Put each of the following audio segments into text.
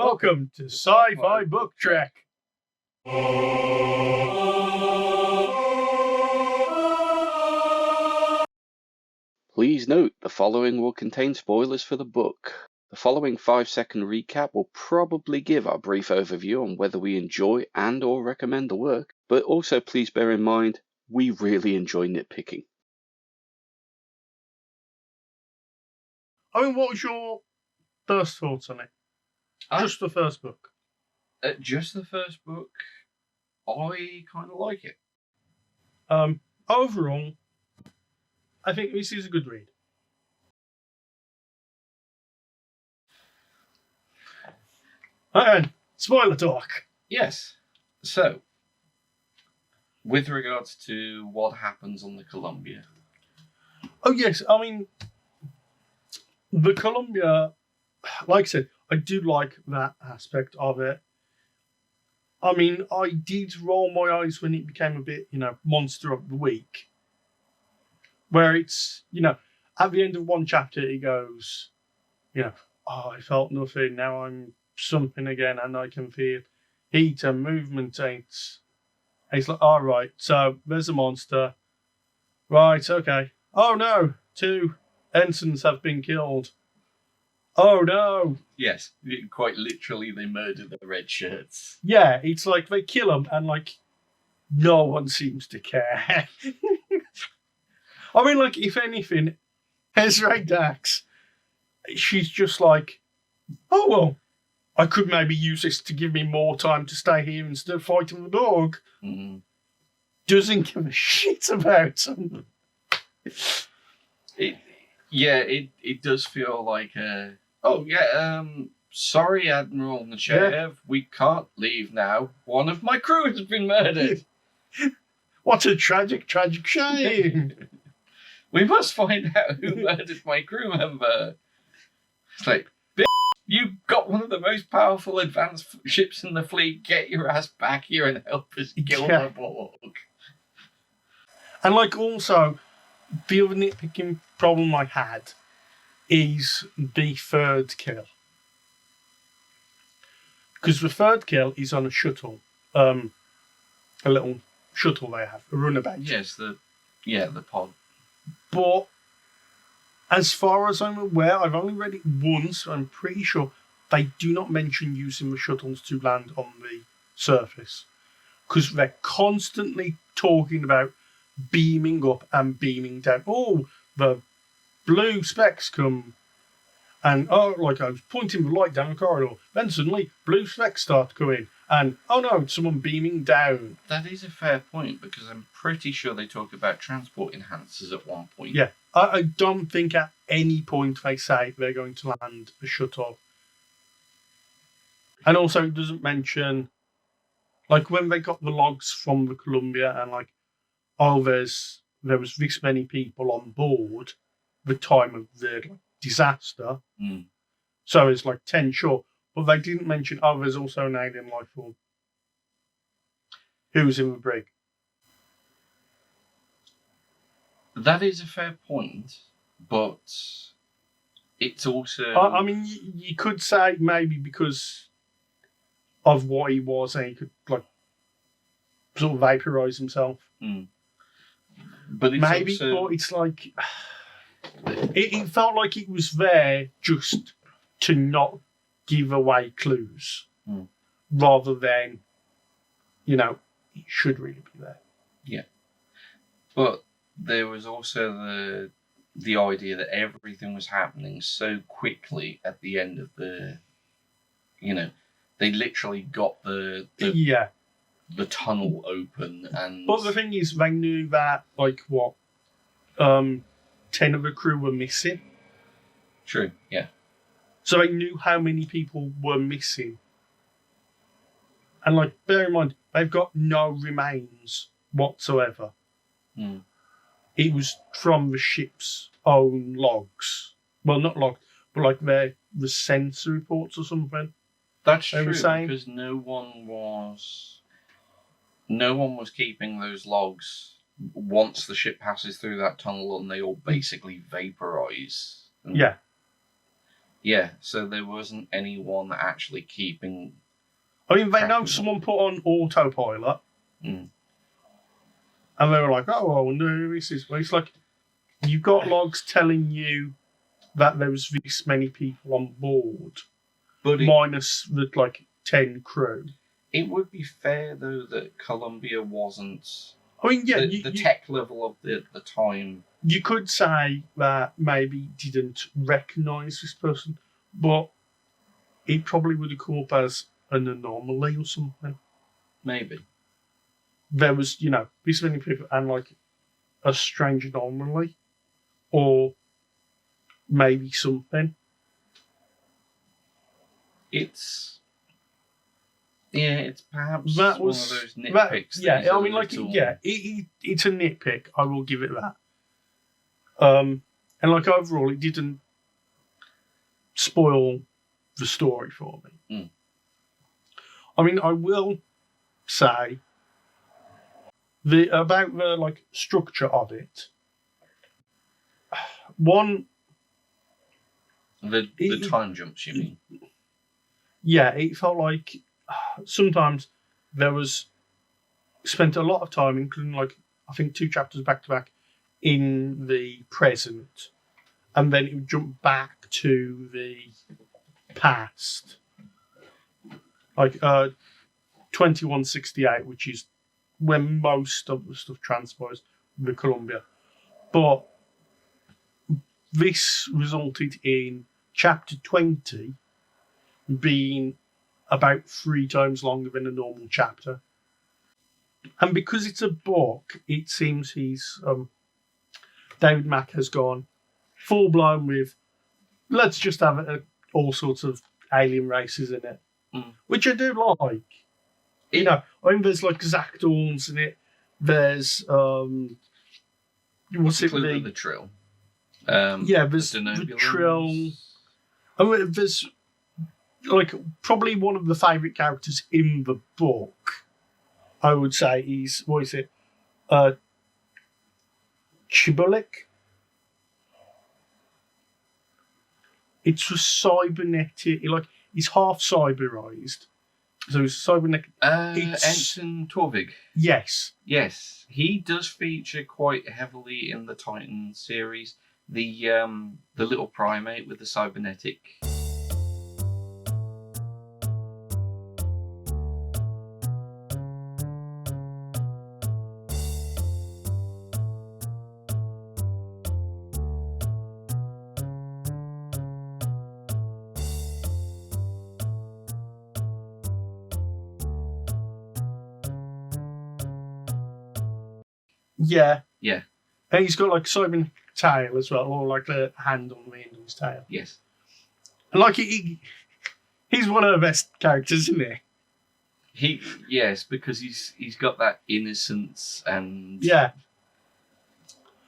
Welcome to Sci-Fi Book Trek. Please note, the following will contain spoilers for the book. The following 5-second recap will probably give our brief overview on whether we enjoy and or recommend the work, but also please bear in mind, we really enjoy nitpicking. I mean, what was your first thoughts on it? Just the first book. Just the first book, I kind of like it. Overall, I think this is a good read. And spoiler talk. Yes. So, with regards to what happens on the Columbia. Oh yes, I mean, the Columbia, like I said, I do like that aspect of it. I mean, I did roll my eyes when it became a bit, monster of the week. Where it's, at the end of one chapter, it goes, I felt nothing, now I'm something again, and I can feel heat and movement. And it's like, all right, so there's a monster. Right, okay. Oh no, 2 ensigns have been killed. Oh no. Yes, quite literally, they murdered the red shirts. Yeah, it's like they kill them, and no one seems to care. I mean, if anything, Ezra Dax, she's just like, oh, well, I could maybe use this to give me more time to stay here instead of fighting the dog. Mm-hmm. Doesn't give a shit about him. It does feel like, sorry, Admiral Nechayev, Yeah. We can't leave now. One of my crew has been murdered. What a tragic, tragic shame. We must find out who murdered my crew member. It's like, bitch, you got one of the most powerful advanced ships in the fleet. Get your ass back here and help us kill the Borg. And also, the other nitpicking problem I had is the third kill. Because the third kill is on a shuttle. A little shuttle they have, a runabout. Yes, the pod. But as far as I'm aware, I've only read it once. I'm pretty sure they do not mention using the shuttles to land on the surface. Because they're constantly talking about beaming up and beaming down. Oh, the blue specks come. And, I was pointing the light down the corridor. Then suddenly, blue specks start coming. And, oh no, it's someone beaming down. That is a fair point, because I'm pretty sure they talk about transport enhancers at one point. Yeah, I don't think at any point they say they're going to land a shuttle. And also, it doesn't mention, when they got the logs from the Columbia and, there was this many people on board the time of the disaster. Mm. So it's 10 short. But they didn't mention, there's also an alien life form who's in the brig. That is a fair point, but it's also... I mean, you could say maybe because of what he was, and he could, sort of vaporize himself. Mm. But it's maybe, also... but it's it felt like it was there just to not give away clues, rather than, it should really be there. Yeah. But there was also the idea that everything was happening so quickly at the end of the... they literally got the tunnel open, and... But the thing is, they knew that, 10 of the crew were missing. True, yeah. So they knew how many people were missing. And, bear in mind, they've got no remains whatsoever. Mm. It was from the ship's own logs. Well, not logs, but, the sensor reports or something. That's true, because no one was keeping those logs once the ship passes through that tunnel, and they all basically vaporize. Yeah. Yeah, so there wasn't anyone actually keeping. I mean, they know Tracking. someone put on autopilot, Mm. and they were like, "Oh, I wonder who this is." Well, it's like you've got logs telling you that there was this many people on board, But minus the 10 crew. it would be fair though that Columbia wasn't. I mean, yeah, the tech level of the time. you could say that maybe didn't recognise this person, but it probably would have come up as an anomaly or something. Maybe. There was, this many people and a strange anomaly, or maybe something. It's perhaps That one was of those nitpicks. yeah, I mean, it's a nitpick. I will give it that. And overall, it didn't spoil the story for me. Mm. I mean, I will say about the structure of it. One, the time jumps, you mean? yeah, it felt like sometimes there was spent a lot of time, including I think 2 chapters back to back, in the present, and then it would jump back to the past, 2168, which is when most of the stuff transpires with the Columbia. But this resulted in chapter 20 being about 3 times longer than a normal chapter. And because it's a book, it seems David Mack has gone full blown with, let's just have all sorts of alien races in it, which I do like. I mean, there's Zactorns in it. There's what's it? The Trill. There's the Trill. I mean, there's probably one of the favourite characters in the book. I would say is what is it? Chibulik. It's a cybernetic. He's half cyberized, so he's cybernetic. Ensign Torvig. Yes. Yes, he does feature quite heavily in the Titan series. The little primate with the cybernetic. Yeah. Yeah. And he's got cybernetic tail as well, or the hand on the end of his tail. Yes. And he's one of the best characters, isn't he? Yes, because he's got that innocence and yeah.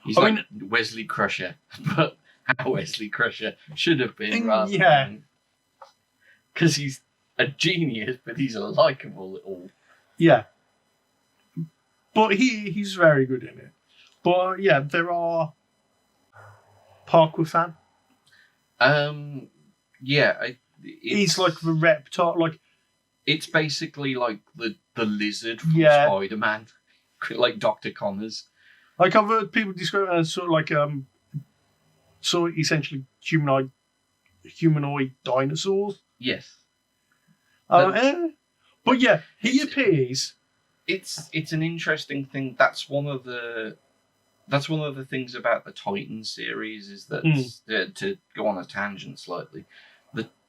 He's Wesley Crusher, but how Wesley Crusher should have been rather than because he's a genius, but he's a likable little. Yeah. But he's very good in it. But yeah, there are Parkour fan. Yeah, he's the reptile. It's basically the lizard from Spider-Man, like Dr. Connors. I've heard people describe it as sort of essentially humanoid dinosaurs. Yes. But yeah, he appears. It's an interesting thing. That's one of the things about the Titan series is that to go on a tangent slightly,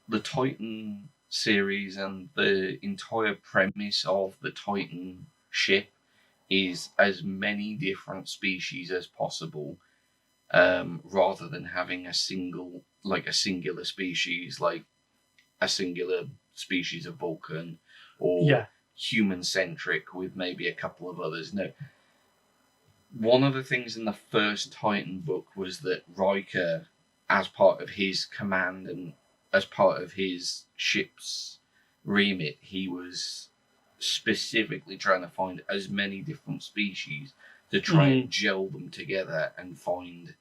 the Titan series and the entire premise of the Titan ship is as many different species as possible, rather than having a singular species, like a singular species of Vulcan or human-centric with maybe a couple of others. No. One of the things in the first Titan book was that Riker, as part of his command and as part of his ship's remit, he was specifically trying to find as many different species to try and gel them together and find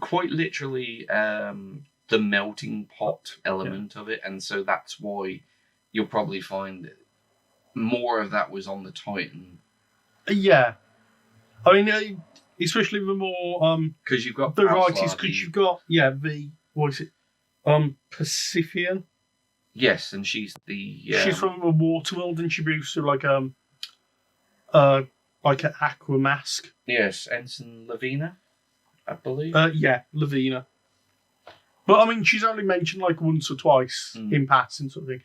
quite literally the melting pot element of it, and so that's why you'll probably find more of that was on the Titan. Yeah, I mean, especially the more because you've got varieties. Because you've got the what is it? Pacifian. Yes, and she's the she's from the Waterworld, and she moves to like an aqua mask. Yes, Ensign Lavina, I believe. Lavina. But I mean, she's only mentioned like once or twice in passing, sort of thing.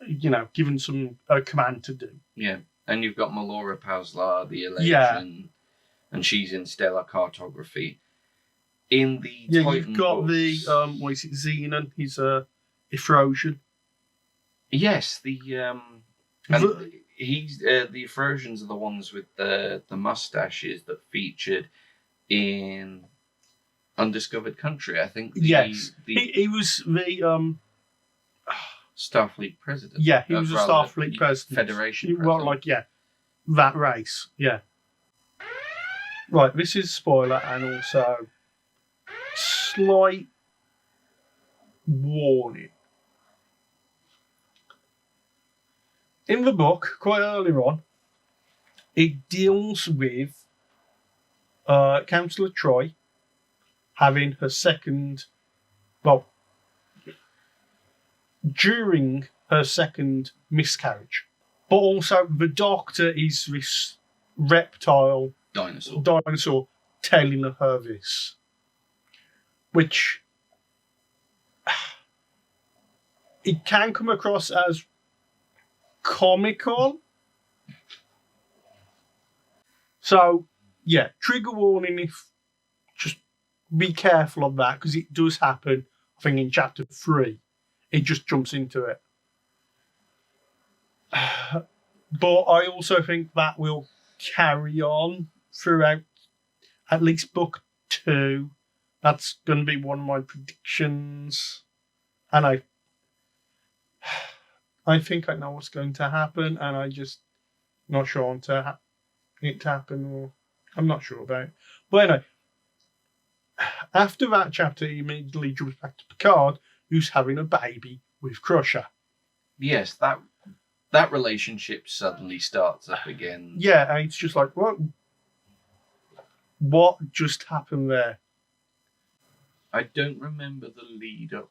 You know, given some command to do. Yeah, and you've got Melora Pazlar, the Election, and she's in Stellar Cartography. In the Titan you've got books, the what is it? Xenon. He's Ephrosion. Yes, and he's the Ephrosions are the ones with the mustaches that featured in Undiscovered Country. I think. He was the Starfleet president. Yeah, he was a Starfleet president. Federation president. That race. Yeah. Right, this is spoiler and also slight warning. In the book, quite early on, it deals with Councillor Troy having her second, during her second miscarriage. But also the Doctor is this reptile dinosaur telling her this. Which it can come across as comical. So, yeah, trigger warning, if just be careful of that, because it does happen, I think in chapter 3. It just jumps into it. But I also think that will carry on throughout at least book 2. That's going to be one of my predictions. And I think I know what's going to happen, and I just not sure on it to happen, or I'm not sure about it. But anyway, after that chapter, he immediately jumps back to Picard, who's having a baby with Crusher. Yes, that relationship suddenly starts up again. Yeah, and it's just like, what just happened there? I don't remember the lead up.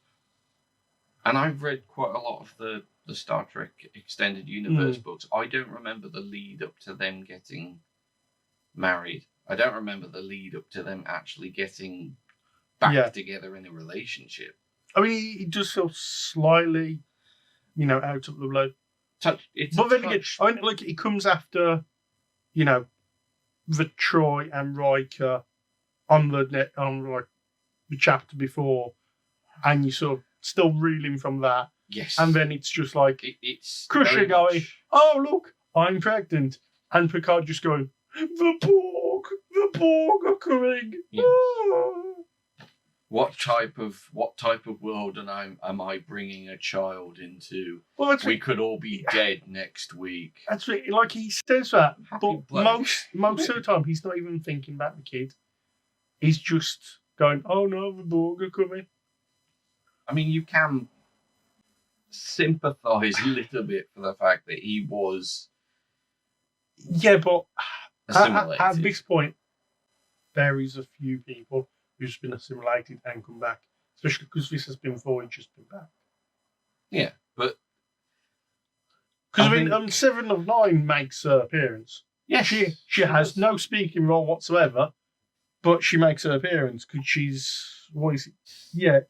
And I've read quite a lot of the Star Trek Extended Universe books. I don't remember the lead up to them getting married. I don't remember the lead up to them actually getting back together in a relationship. I mean, it does feel slightly, out of the blue. But then again, it comes after, the Troy and Riker on the chapter before, and you sort of still reeling from that. Yes. And then it's just like it's Crusher going, "Oh look, I'm pregnant," and Picard just going, "The Borg are coming." Yes. Ah. What type of world am I bringing a child into? Well, we could all be dead next week. That's right. Like he says that, but bloke. most of the time he's not even thinking about the kid. He's just going, "Oh no, the Borg are coming." I mean, you can sympathise a little bit for the fact that he was. Yeah, but assimilated. At this point, there is a few people who's been assimilated and come back, especially because this has been Voyager's been back. Yeah, but because Seven of Nine makes her appearance. Yeah, she has no speaking role whatsoever, but she makes her appearance because she's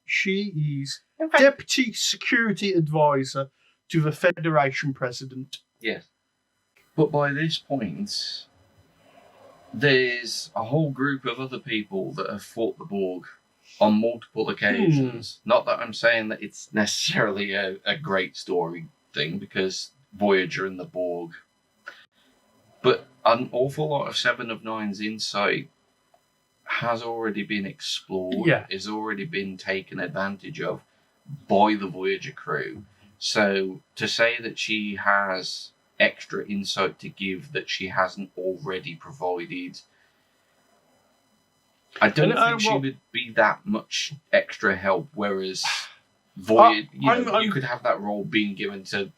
she is Deputy Security Advisor to the Federation President. Yes, but by this point, there's a whole group of other people that have fought the Borg on multiple occasions. Not that I'm saying that it's necessarily a great story thing, because Voyager and the Borg, but an awful lot of Seven of Nine's insight has already been explored, has already been taken advantage of by the Voyager crew. So to say that she has extra insight to give that she hasn't already provided I don't And, think she would be that much extra help, whereas I- Void, I'm- you could have that role being given to...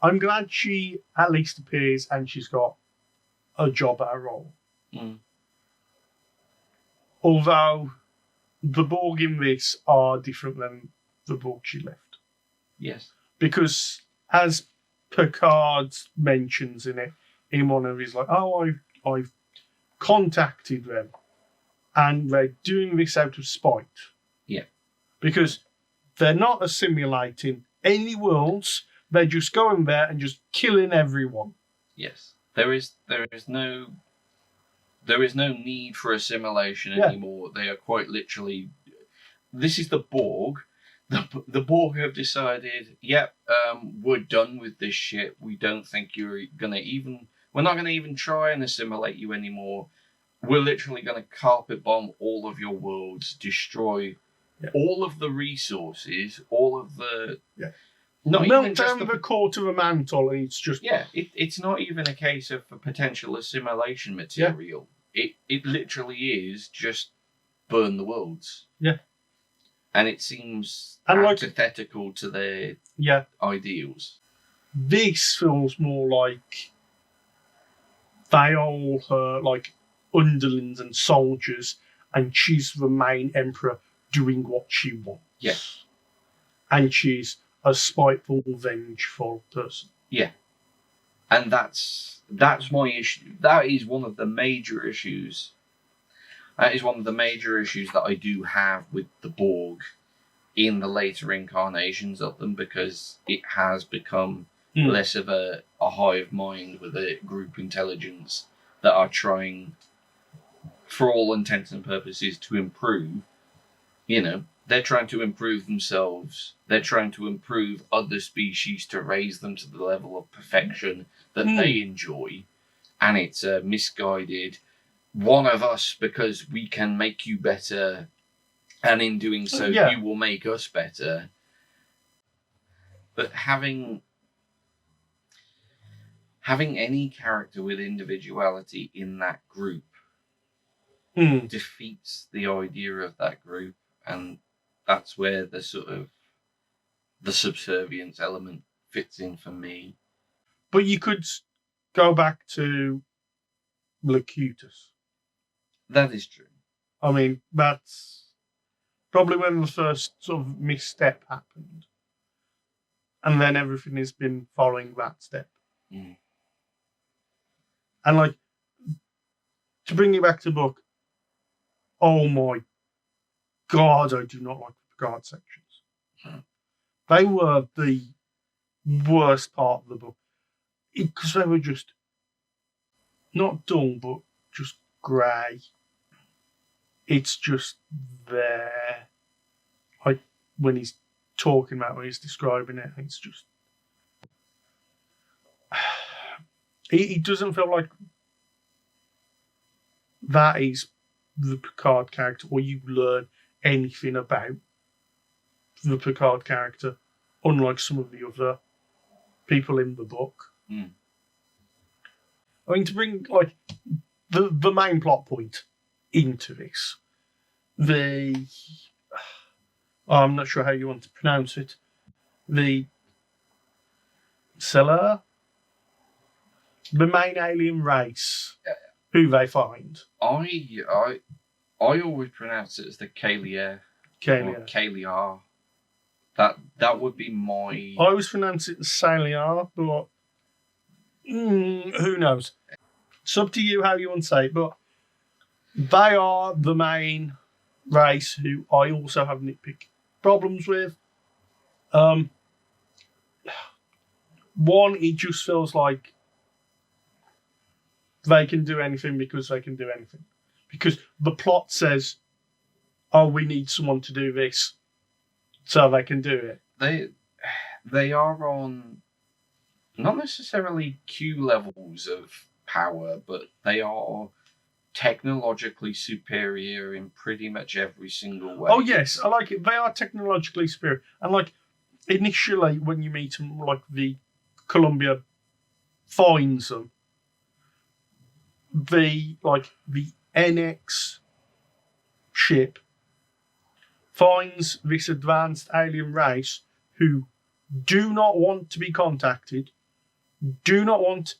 I'm glad she at least appears and she's got a job at a role. Mm. Although the Borg in this are different than the Borg she left. Yes. Because as Picard mentions in one of his I've contacted them and they're doing this out of spite. Yeah. Because they're not assimilating any worlds, they're just going there and just killing everyone. Yes. There is no need for assimilation anymore. They are quite literally... This is the Borg. The Borg have decided, we're done with this shit. We don't think you're gonna even... We're not gonna even try and assimilate you anymore. We're literally gonna carpet bomb all of your worlds, destroy all of the resources, all of the... Yeah. Not Melt even just down the core of a mantle, and it's just... Yeah, it's not even a case of a potential assimilation material. Yeah. It literally is just burn the worlds. Yeah. And it seems antithetical to their ideals. This feels more like they are all her underlings and soldiers, and she's the main emperor doing what she wants. Yes. And she's a spiteful, vengeful person. Yeah. And that's my issue. That is one of the major issues. That is one of the major issues that I do have with the Borg in the later incarnations of them, because it has become less of a hive mind with a group intelligence that are trying, for all intents and purposes, to improve. They're trying to improve themselves. They're trying to improve other species to raise them to the level of perfection that they enjoy. And it's a misguided, one of us because we can make you better, and in doing so, you will make us better. But having any character with individuality in that group defeats the idea of that group, and that's where the subservience element fits in for me. But you could go back to Locutus. That is true. I mean, that's probably when the first sort of misstep happened. And then everything has been following that step. Mm. And to bring it back to the book, oh my God, I do not like the Picard sections. They were the worst part of the book. Because they were just not dull, but just grey. It's just there. When he's talking about, when he's describing it, it's just... He doesn't feel like that is the Picard character, or you learn anything about the Picard character, unlike some of the other people in the book. Mm. I mean, to bring the main plot point into this, I'm not sure how you want to pronounce it, the Seller, the main alien race, who they find. I always pronounce it as the Kalia. Kalia. That would be my... I always pronounce it Saliar, but who knows? It's up to you how you want to say it, but they are the main race who I also have nitpick problems with. One, it just feels like they can do anything because they can do anything. Because the plot says, oh, we need someone to do this, so they can do it. They are on not necessarily Q levels of power, but they are technologically superior in pretty much every single way. Oh yes, I like it. They are technologically superior, and initially when you meet them, the Columbia finds them. The NX ship finds this advanced alien race who do not want to be contacted, do not want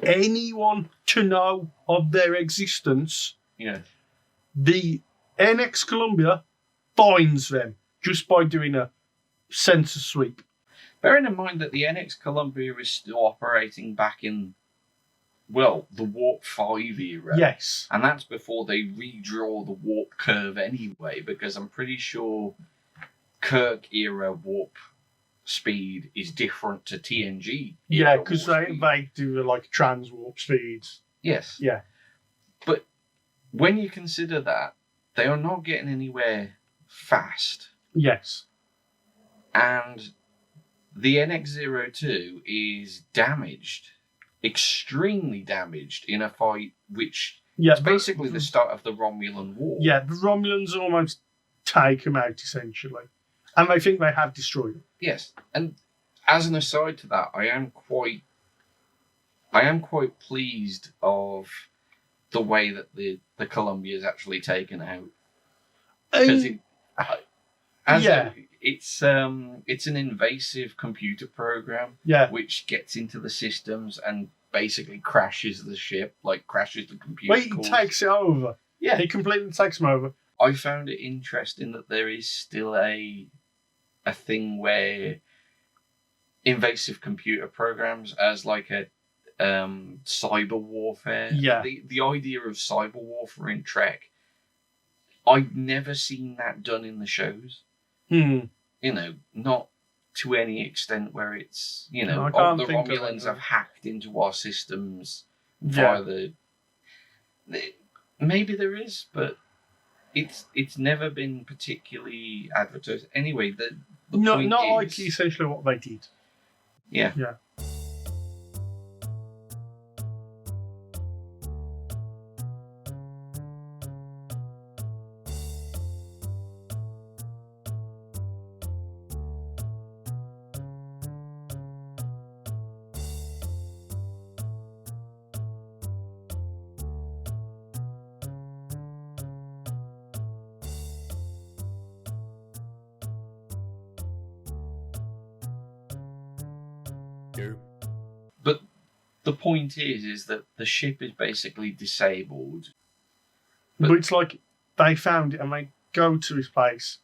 anyone to know of their existence. Yeah. The NX Columbia finds them just by doing a sensor sweep. Bearing in mind that the NX Columbia is still operating back in, well, the Warp 5 era. Yes. And that's before they redraw the warp curve anyway, because I'm pretty sure Kirk era warp speed is different to TNG. Yeah, because they do like trans warp speeds. Yes. Yeah. But when you consider that, they are not getting anywhere fast. Yes. And the NX-02 is damaged, extremely damaged in a fight which is basically the start of the Romulan War. Yeah, the Romulans almost take them out essentially. And they think they have destroyed them. Yes. And as an aside to that, I am quite pleased of the way that the Columbia is actually taken out. Because it's an invasive computer program which gets into the systems and basically crashes the ship, like crashes the computer. Well, he takes it over. Yeah. He completely takes them over. I found it interesting that there is still a thing where invasive computer programs as like a cyber warfare. Yeah. The idea of cyber warfare in Trek, I've never seen that done in the shows. You know, not to any extent where it's, you know, the Romulans have hacked into our systems via the... Maybe there is, but it's never been particularly advertised. Anyway, the point not is, like essentially what they did. Yeah. Yeah. But the point is that the ship is basically disabled. But it's like they found it and they go to his place,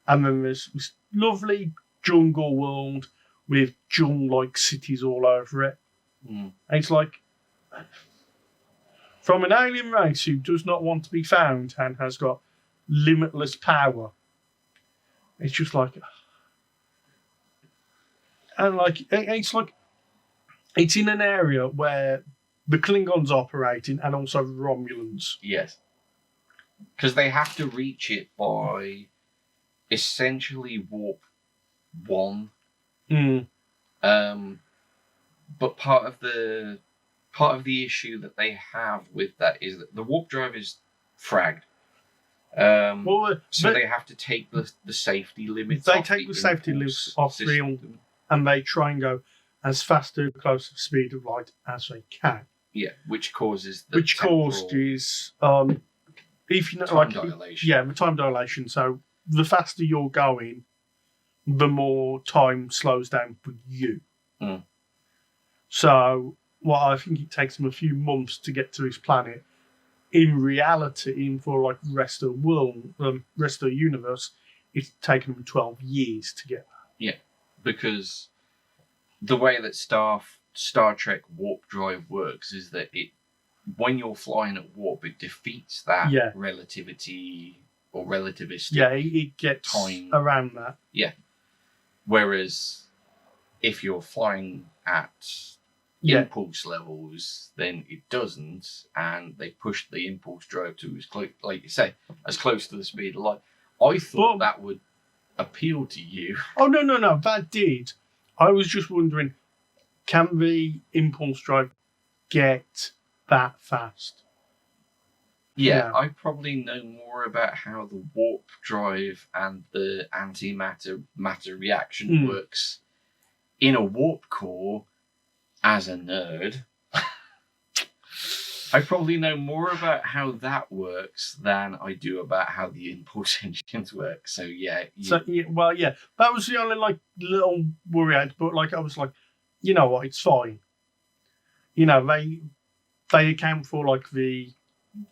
and then there's this lovely jungle world with jungle-like cities all over it. And it's like, from an alien race who does not want to be found and has got limitless power, it's just like, and like it's in an area where the Klingons operating and also the Romulans. Yes. Because they have to reach it by essentially warp 1. But part of the issue that they have with that is that the warp drive is fragged. So they have to take the safety limits. They take the safety limits off the, and they try and go as fast to close to the speed of light as they can. Yeah, which causes if you know, time dilation. Yeah, the time dilation. So the faster you're going, the more time slows down for you. So, I think it takes them a few months to get to his planet. In reality, for like the rest of the world, rest of the universe, it's taken them 12 years to get there. Yeah, because the way that Star Trek warp drive works is that when you're flying at warp, it defeats that relativity or relativistic. Yeah, it gets time around that. Yeah. Whereas if you're flying at impulse levels, then it doesn't, and they push the impulse drive to like you say, as close to the speed of light. I thought that would appeal to you. Oh no, that did. I was just wondering, can the impulse drive get that fast? Yeah, I probably know more about how the warp drive and the antimatter matter reaction works in a warp core as a nerd I probably know more about how that works than I do about how the impulse engines work. So yeah. That was the only like little worry I had, but like I was like, you know what, it's fine. You know, they account for like the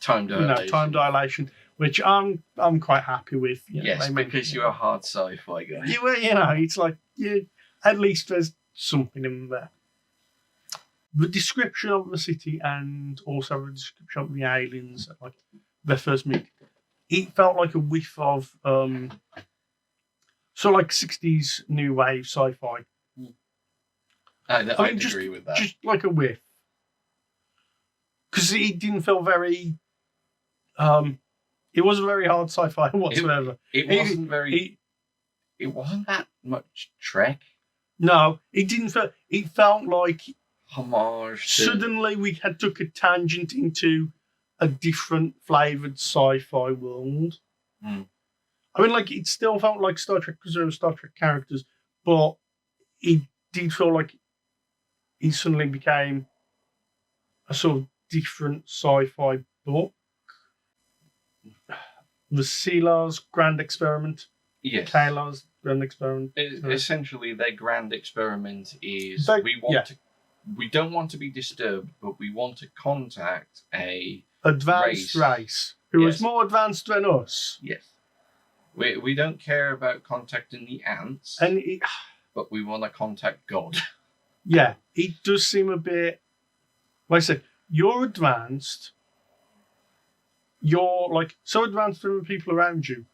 time dilation, which I'm quite happy with. Yes, because you're a hard sci-fi guy. It's like at least there's something in there. The description of the city and also the description of the aliens, like their first meet, it felt like a whiff of so like 60s new wave sci-fi. I agree with that. Just like a whiff. Because it didn't feel very it wasn't very hard sci-fi whatsoever. It wasn't that much Trek. No, it didn't feel. It felt like homage. Suddenly we had took a tangent into a different flavoured sci-fi world. Mm. I mean, like, it still felt like Star Trek because there were Star Trek characters, but it did feel like it suddenly became a sort of different sci-fi book. The Sealar's Grand Experiment. Yes. Kayla's Grand Experiment. Essentially, their grand experiment is we don't want to be disturbed, but we want to contact a advanced race who is more advanced than us. Yes. We don't care about contacting the ants, but we want to contact God. Yeah, it does seem a bit. Like I said, you're advanced. You're like so advanced from the people around you,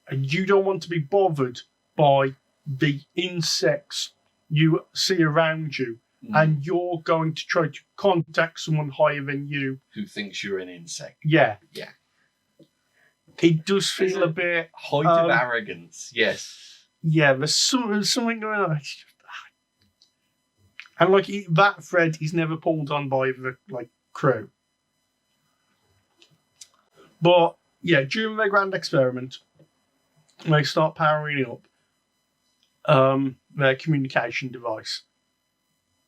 and you don't want to be bothered by the insects you see around you, and you're going to try to contact someone higher than you who thinks you're an insect. Yeah. Yeah. It does feel a bit height of arrogance. Yes. Yeah, there's something going on. And like that thread is never pulled on by the crew. But yeah, during their grand experiment, they start powering up their communication device,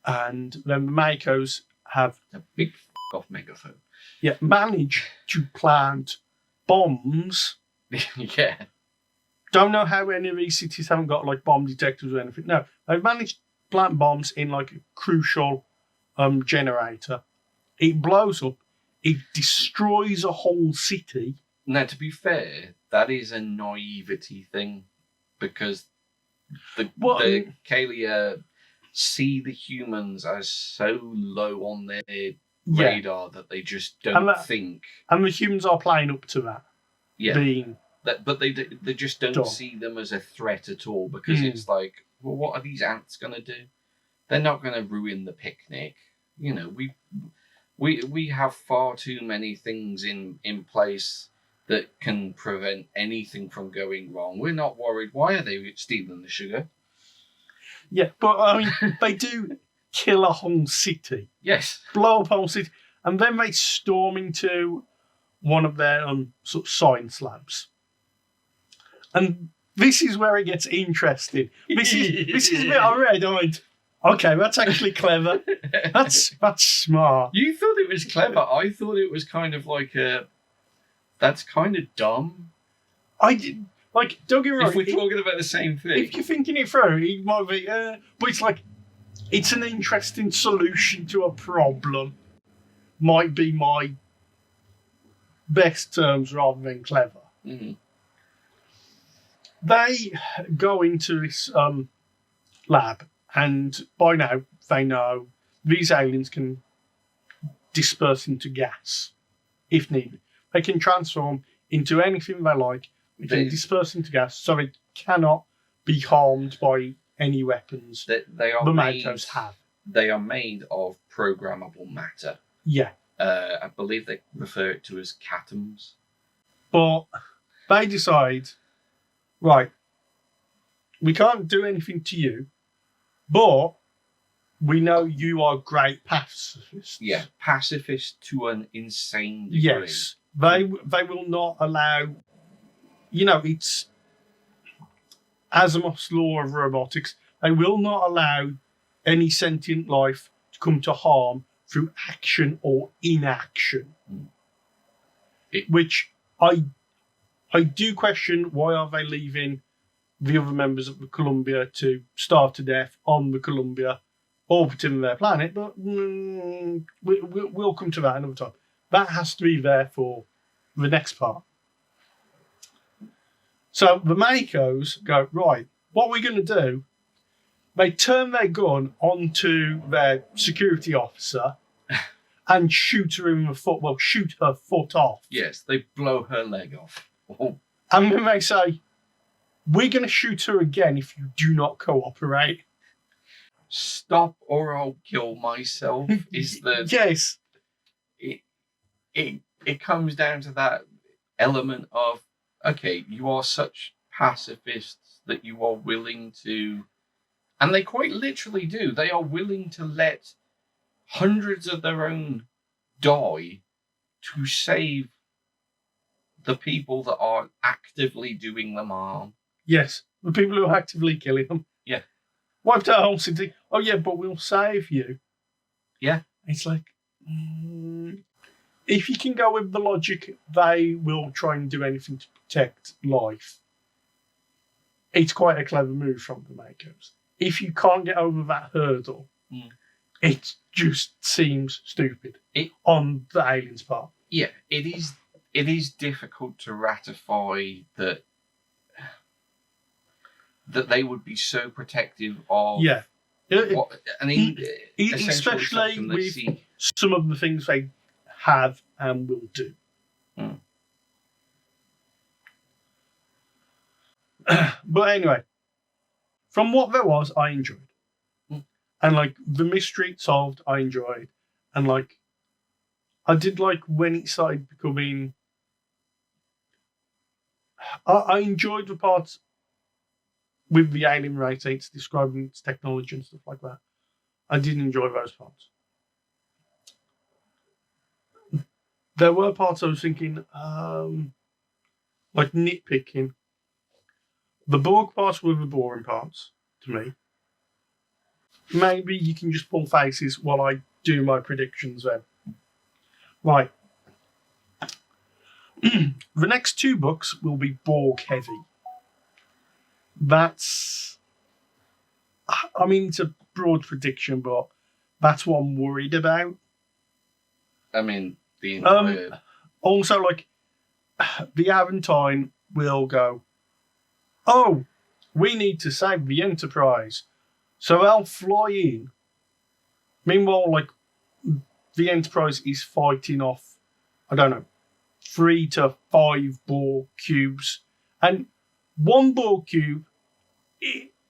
and then the Makos have a big off megaphone. Yeah, manage to plant bombs. Yeah. Don't know how any of these cities haven't got like bomb detectors or anything. No, they've managed to plant bombs in like a crucial generator. It blows up. It destroys a whole city. Now, to be fair, that is a naivety thing because the Kalia see the humans as so low on their radar that they just don't think. And the humans are playing up to that. Yeah. But they just don't see them as a threat at all because it's like, well, what are these ants going to do? They're not going to ruin the picnic. You know, we have far too many things in place that can prevent anything from going wrong. We're not worried. Why are they stealing the sugar? Yeah, but I mean, they do kill a whole city. Yes. Blow up a whole city. And then they storm into one of their sort of science labs. And this is where it gets interesting. This is a bit I read. I went, okay, that's actually clever. That's smart. You thought it was clever. I thought it was kind of like that's kind of dumb. I did. Like, don't get me wrong. If we're talking about the same thing. If you're thinking it through, it might be, but it's like, it's an interesting solution to a problem. Might be my best terms rather than clever. Mm-hmm. They go into this lab, and by now they know these aliens can disperse into gas if needed. They can transform into anything they like. They can disperse into gas, so they cannot be harmed by any weapons they are the Makos have. They are made of programmable matter. Yeah. I believe they refer it to as catoms. But they decide, right, we can't do anything to you, but we know you are great pacifists. Yeah, pacifist to an insane degree. Yes. They will not allow... You know, it's Asimov's law of robotics. They will not allow any sentient life to come to harm through action or inaction. It- Which I do question, why are they leaving the other members of the Columbia to starve to death on the Columbia, orbiting their planet? But we'll come to that another time. That has to be there for the next part. So the Makos go, right, what are we going to do? They turn their gun onto their security officer and shoot her in the foot. Well, shoot her foot off. Yes, they blow her leg off. Oh, And then they say, we're going to shoot her again if you do not cooperate. stop or I'll kill myself is the... Yes. It comes down to that element of, okay, you are such pacifists that you are willing to, and they quite literally do, they are willing to let hundreds of their own die to save the people that are actively doing them harm. Yes. The people who are actively killing them. Yeah. Wiped out a whole city. Oh, yeah, but we'll save you. Yeah. It's like, if you can go with the logic, they will try and do anything to protect life. It's quite a clever move from the Makos. If you can't get over that hurdle, it just seems stupid on the aliens' part. Yeah, it is difficult to ratify that they would be so protective of. Yeah. What, I mean, Especially with some of the things they have and will do. But anyway, from what there was, I enjoyed. And like the mystery it solved, I enjoyed. And like, I did like when it started becoming. I enjoyed the parts with the alien race, it's describing its technology and stuff like that. I did enjoy those parts. There were parts I was thinking, like nitpicking. The Borg parts were the boring parts to me. Maybe you can just pull faces while I do my predictions then. Right. The next two books will be Borg heavy. That's... I mean, it's a broad prediction, but that's what I'm worried about. I mean, the entire... Also, like, the Aventine will go, oh, we need to save the Enterprise. So they'll fly in. Meanwhile, like, the Enterprise is fighting off, I don't know, 3 to 5 Borg cubes. And one Borg cube,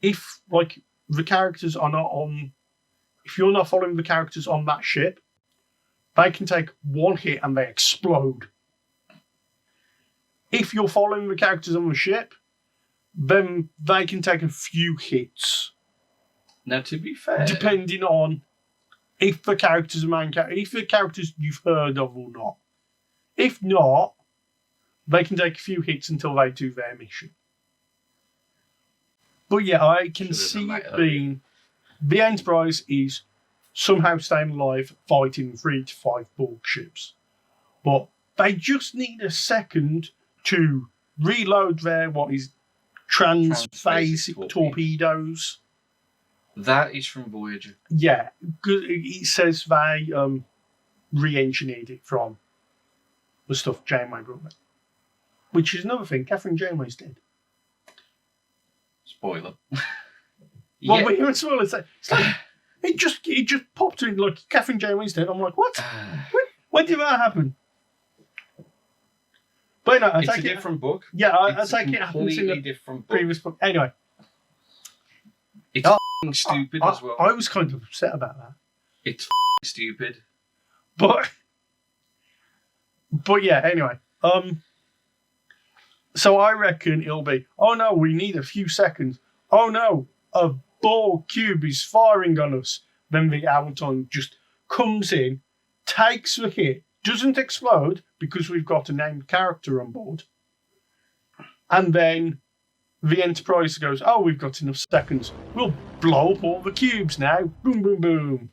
if, like, the characters are not on... If you're not following the characters on that ship, they can take one hit and they explode. If you're following the characters on the ship, then they can take a few hits. Now, to be fair... Depending on if the characters are main characters, if the characters you've heard of or not. If not, they can take a few hits until they do their mission. But yeah, I can see it being... The Enterprise is somehow staying alive fighting 3 to 5 Borg ships. But they just need a second to reload their, transphasic torpedoes. That is from Voyager. Yeah, because it says they re-engineered it from the stuff Janeway brought back. Which is another thing, Catherine Janeway's dead. Spoiler. Well, but you're spoiler. It's like, it just popped in like Catherine Janeway's dead. I'm like, what? When did that happen? But no, it's a different book. Yeah, I take it happens in a different book. previous book. Anyway. It's stupid as well. I was kind of upset about that. It's stupid. But yeah, anyway. So I reckon it'll be, oh no, we need a few seconds. Oh no, a Borg cube is firing on us. Then the Aventine just comes in, takes the hit, doesn't explode because we've got a named character on board. And then the Enterprise goes, oh, we've got enough seconds. We'll blow up all the cubes now. Boom, boom, boom.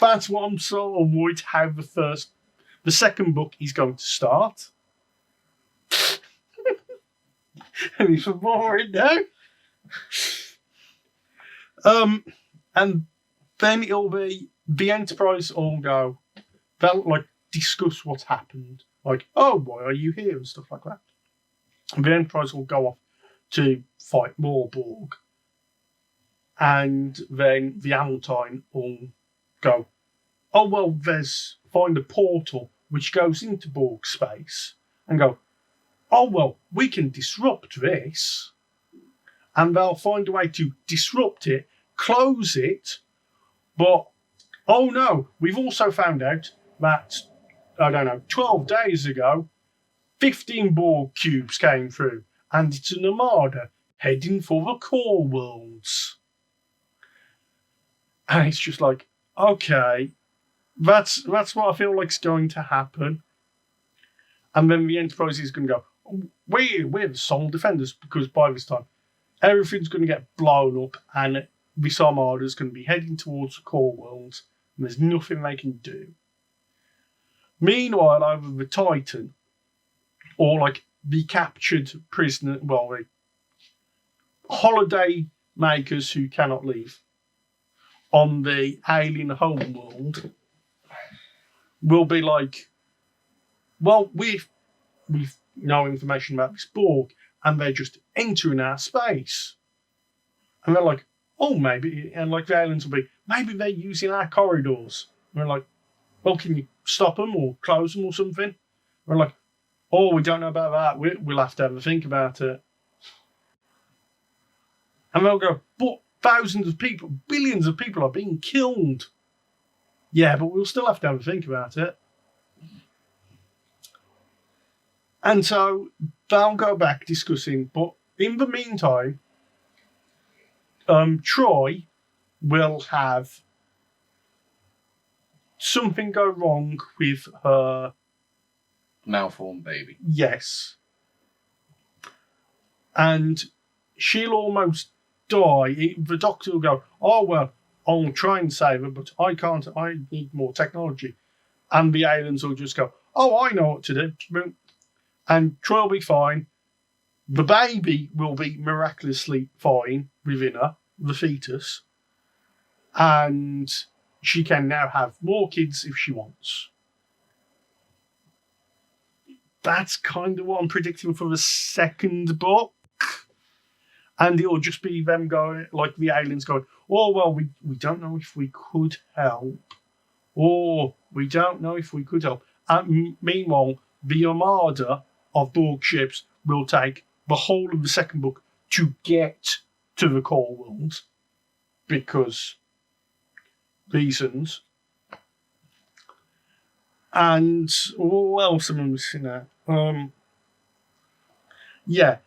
that's what I'm sort of worried how the second book is going to start. And he's worried now. And then it'll be the Enterprise all go. They'll like discuss what's happened. Like, oh, why are you here and stuff like that. And the Enterprise will go off to fight more Borg. And then the Valentine will go, oh, well, find a portal which goes into Borg space and go, oh, well, we can disrupt this. And they'll find a way to disrupt it, close it. But, oh no, we've also found out that, 12 days ago, 15 Borg cubes came through. And it's an armada heading for the core worlds. And it's just like, okay, that's what I feel like is going to happen. And then the Enterprise is going to go, we're the sole defenders, because by this time, everything's going to get blown up and this armada is going to be heading towards the core worlds and there's nothing they can do. Meanwhile, over the Titan, or like the captured prisoner, the holiday makers who cannot leave on the alien homeworld, will be like, well, we've no information about this Borg, and they're just entering our space. And they're like, oh, maybe, and like the aliens will be, maybe they're using our corridors. And we're like, well, can you stop them or close them or something? We're like, oh, we don't know about that. We'll have to have a think about it. And they'll go, but thousands of people, billions of people are being killed. Yeah, but we'll still have to have a think about it. And so they'll go back discussing, but in the meantime, Troy will have something go wrong with her malformed baby. Yes. And she'll almost die. The doctor will go, oh, well, I'll try and save her, but I can't. I need more technology. And the aliens will just go, oh, I know what to do. And Troy will be fine. The baby will be miraculously fine within her, the fetus. And she can now have more kids if she wants. That's kind of what I'm predicting for the second book. And it'll just be them going, like the aliens going, oh, well, we don't know if we could help. Or we don't know if we could help. And meanwhile, the armada of Borg ships will take the whole of the second book to get to the core world. Because reasons. And what else am I missing out? Yeah.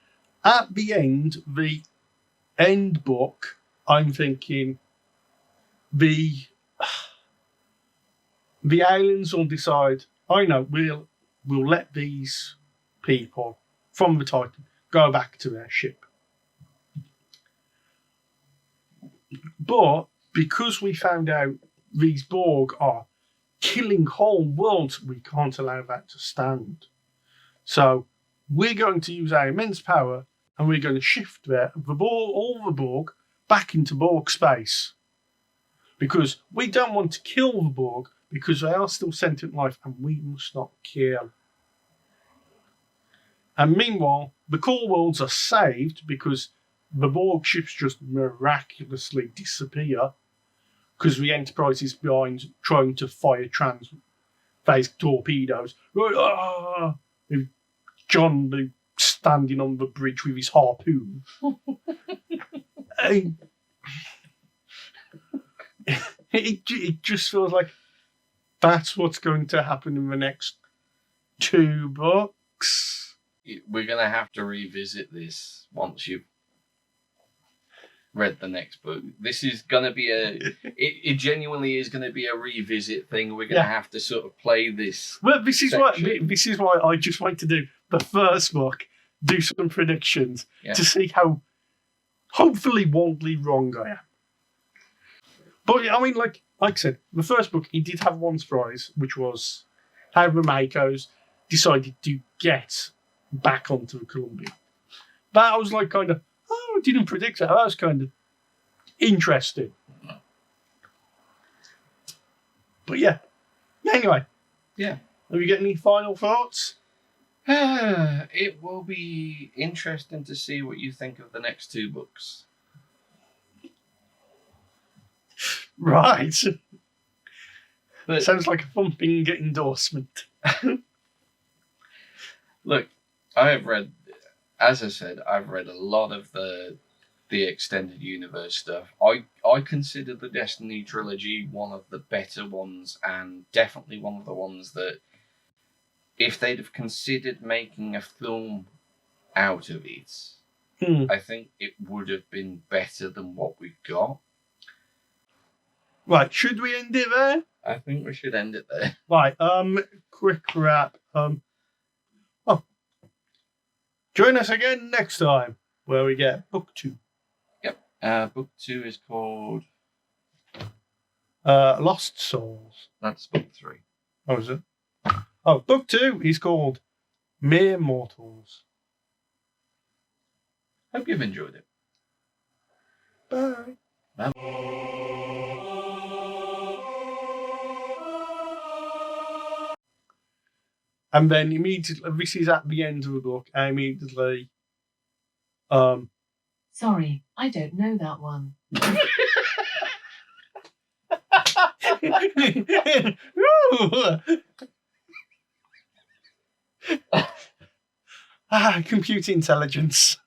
At the end book, I'm thinking the aliens will decide, I know, we'll let these people from the Titan go back to their ship. But because we found out these Borg are killing whole worlds, we can't allow that to stand. So we're going to use our immense power and we're going to shift all the Borg back into Borg space. Because we don't want to kill the Borg because they are still sentient life and we must not kill. And meanwhile, the core worlds are saved because the Borg ships just miraculously disappear because the Enterprise is behind trying to fire trans-phase torpedoes. With John standing on the bridge with his harpoon. It just feels like that's what's going to happen in the next 2 books. We're going to have to revisit this once you've read the next book. This is going to be it genuinely is going to be a revisit thing. We're going to have to sort of play this. Well, this is why I just want to do the first book, do some predictions to see how hopefully wildly wrong I am. But I mean, like, like I said, the first book, he did have one surprise, which was how the Makos decided to get back onto the Columbia. That was like kind of, I didn't predict that. That was kind of interesting. But yeah. Anyway. Yeah. Have you got any final thoughts? It will be interesting to see what you think of the next 2 books. Right. But Sounds like a thumping endorsement. look, I've read a lot of the extended universe stuff. I consider the Destiny trilogy one of the better ones, and definitely one of the ones that, if they'd have considered making a film out of it, I think it would have been better than what we've got. Right, should we end it there? I think we should end it there. Right, quick wrap. Join us again next time, where we get book 2. Yep. Book 2 is called Lost Souls. That's book 3. Oh, is it? Oh, book 2 is called Mere Mortals. Hope you've enjoyed it. Bye. Bye. And then immediately, this is at the end of the book, and immediately, Sorry, I don't know that one. Computer intelligence.